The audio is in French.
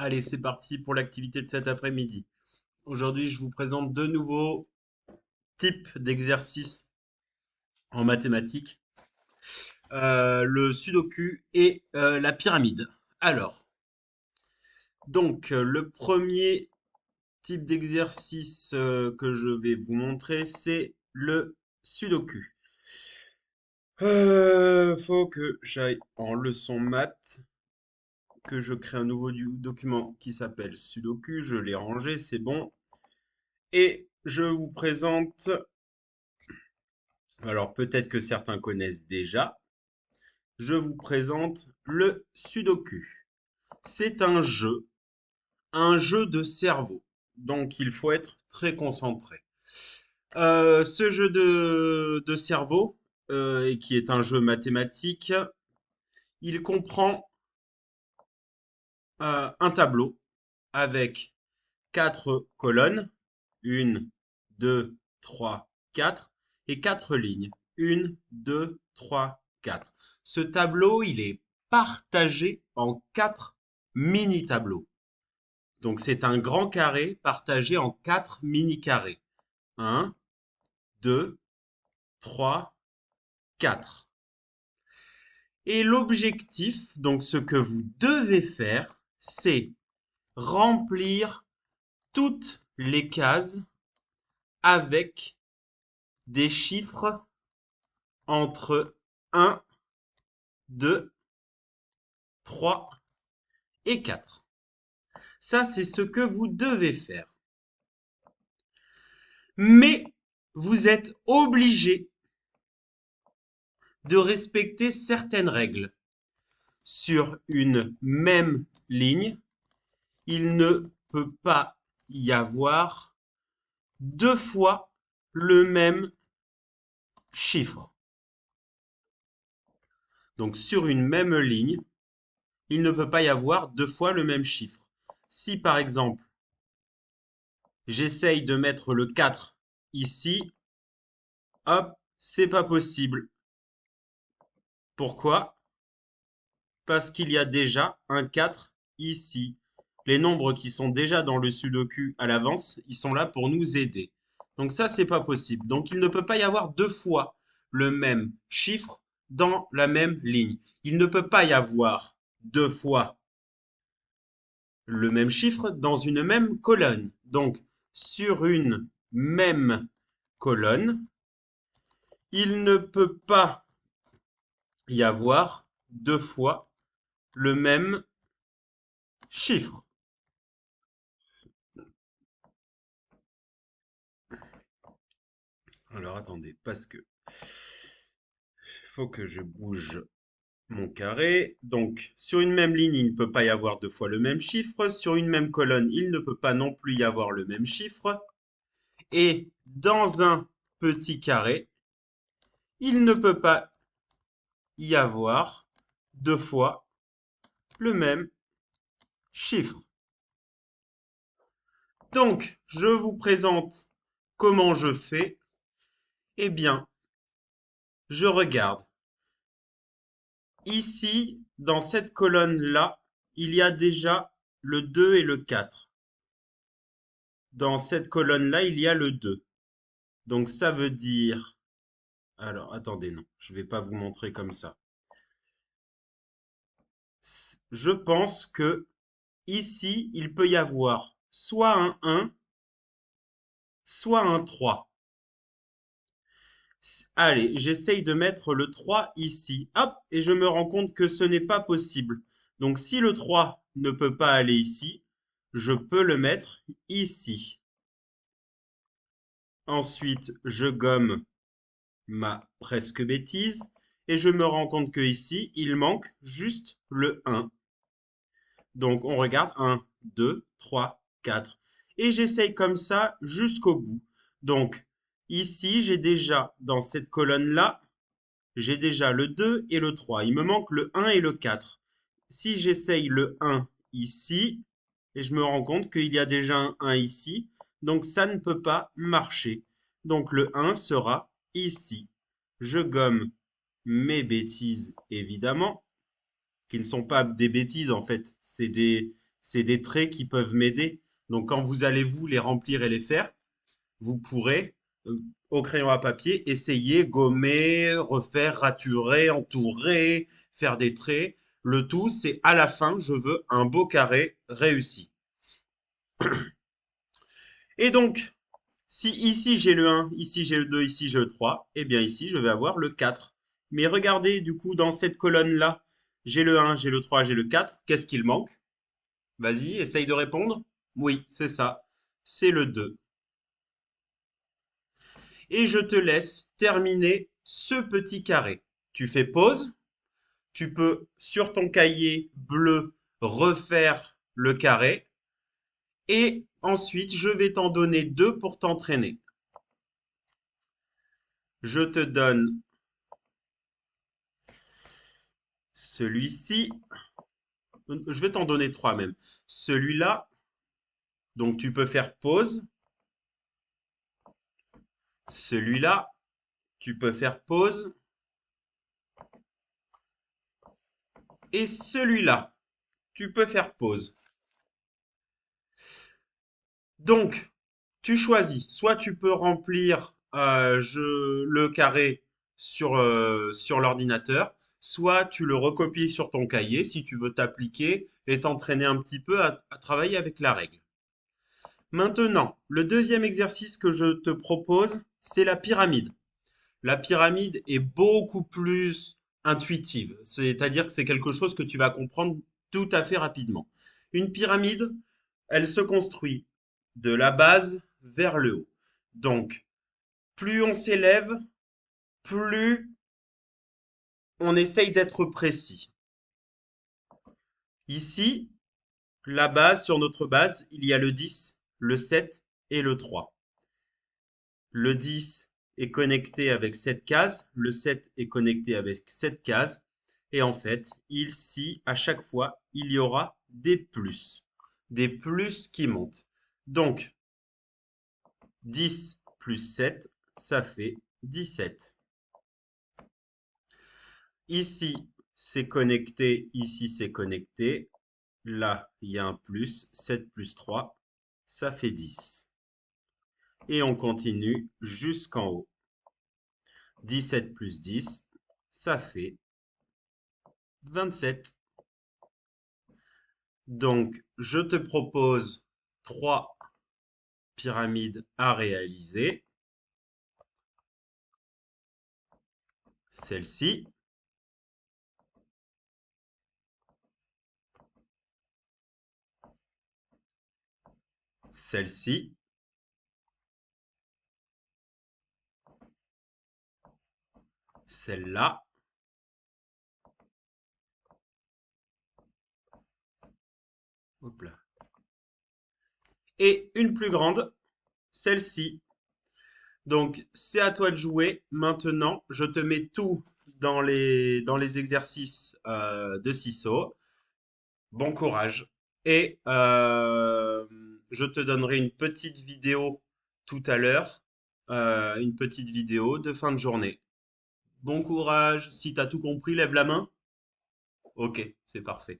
Allez, c'est parti pour l'activité de cet après-midi. Aujourd'hui, je vous présente deux nouveaux types d'exercices en mathématiques, le sudoku et la pyramide. Alors, le premier type d'exercice que je vais vous montrer, c'est le sudoku. Faut que j'aille en leçon maths, que je crée un nouveau document qui s'appelle sudoku. Je l'ai rangé, c'est bon. Et je vous présente, alors peut-être que certains connaissent déjà, je vous présente le Sudoku. C'est un jeu de cerveau. Donc il faut être très concentré. Ce jeu de cerveau, et qui est un jeu mathématique, il comprend un tableau avec quatre colonnes, une, deux, trois, quatre, et quatre lignes, une, deux, trois, quatre. Ce tableau, il est partagé en quatre mini-tableaux. Donc c'est un grand carré partagé en quatre mini-carrés. Un, deux, trois, quatre. Et l'objectif, donc ce que vous devez faire, c'est remplir toutes les cases avec des chiffres entre 1, 2, 3 et 4. Ça, c'est ce que vous devez faire. Mais vous êtes obligé de respecter certaines règles. Sur une même ligne, il ne peut pas y avoir deux fois le même chiffre. Donc sur une même ligne, il ne peut pas y avoir deux fois le même chiffre. Si par exemple, j'essaye de mettre le 4 ici, hop, c'est pas possible. Pourquoi? Parce qu'il y a déjà un 4 ici. Les nombres qui sont déjà dans le sudoku à l'avance, ils sont là pour nous aider. Donc ça, c'est pas possible. Donc il ne peut pas y avoir deux fois le même chiffre dans la même ligne. Il ne peut pas y avoir deux fois le même chiffre dans une même colonne. Donc sur une même colonne, il ne peut pas y avoir deux fois le même chiffre. Alors attendez, parce que faut que je bouge mon carré. Donc sur une même ligne, il ne peut pas y avoir deux fois le même chiffre. Sur une même colonne, il ne peut pas non plus y avoir le même chiffre. Et dans un petit carré, il ne peut pas y avoir deux fois le même chiffre. Donc, je vous présente comment je fais. Eh bien, je regarde. Ici, dans cette colonne-là, il y a déjà le 2 et le 4. Dans cette colonne-là, il y a le 2. Donc ça veut dire... Alors, attendez, non, je ne vais pas vous montrer comme ça. Je pense que ici, il peut y avoir soit un 1, soit un 3. Allez, j'essaye de mettre le 3 ici. Hop, et je me rends compte que ce n'est pas possible. Donc si le 3 ne peut pas aller ici, je peux le mettre ici. Ensuite, je gomme ma presque bêtise et je me rends compte que ici, il manque juste le 1. Donc on regarde 1, 2, 3, 4. Et j'essaye comme ça jusqu'au bout. Donc ici, j'ai déjà dans cette colonne-là, j'ai déjà le 2 et le 3. Il me manque le 1 et le 4. Si j'essaye le 1 ici, et je me rends compte qu'il y a déjà un 1 ici, donc ça ne peut pas marcher. Donc le 1 sera ici. Je gomme mes bêtises, évidemment, qui ne sont pas des bêtises en fait, C'est des traits qui peuvent m'aider. Donc quand vous allez vous les remplir et les faire, vous pourrez, au crayon à papier, essayer, gommer, refaire, raturer, entourer, faire des traits. Le tout, c'est à la fin, je veux un beau carré réussi. Et donc, si ici j'ai le 1, ici j'ai le 2, ici j'ai le 3, eh bien ici je vais avoir le 4. Mais regardez, du coup, dans cette colonne-là, j'ai le 1, j'ai le 3, j'ai le 4. Qu'est-ce qu'il manque? Vas-y, essaye de répondre. Oui, c'est ça. C'est le 2. Et je te laisse terminer ce petit carré. Tu fais pause. Tu peux, sur ton cahier bleu, refaire le carré. Et ensuite, je vais t'en donner deux pour t'entraîner. Je te donne celui-ci. Je vais t'en donner trois même. Celui-là, donc tu peux faire pause. Celui-là, tu peux faire pause. Et celui-là, tu peux faire pause. Donc, tu choisis. Soit tu peux remplir le carré sur l'ordinateur, soit tu le recopies sur ton cahier si tu veux t'appliquer et t'entraîner un petit peu à travailler avec la règle. Maintenant, le deuxième exercice que je te propose, c'est la pyramide. La pyramide est beaucoup plus intuitive, c'est-à-dire que c'est quelque chose que tu vas comprendre tout à fait rapidement. Une pyramide, elle se construit de la base vers le haut. Donc, plus on s'élève, plus on essaye d'être précis. Ici, la base, sur notre base, il y a le 10, le 7 et le 3. Le 10 est connecté avec cette case, le 7 est connecté avec cette case, et en fait, ici, à chaque fois, il y aura des plus qui montent. Donc, 10 plus 7, ça fait 17. Ici, c'est connecté, ici, c'est connecté. Là, il y a un plus, 7 plus 3, ça fait 10. Et on continue jusqu'en haut. 17 plus 10, ça fait 27. Donc, je te propose trois pyramides à réaliser. Celle-ci, celle-ci, celle-là, hop là, et une plus grande, celle-ci. Donc, c'est à toi de jouer. Maintenant, je te mets tout dans les exercices de ciseaux. Bon courage. Et je te donnerai une petite vidéo tout à l'heure, une petite vidéo de fin de journée. Bon courage. Si tu as tout compris, lève la main. Ok, c'est parfait.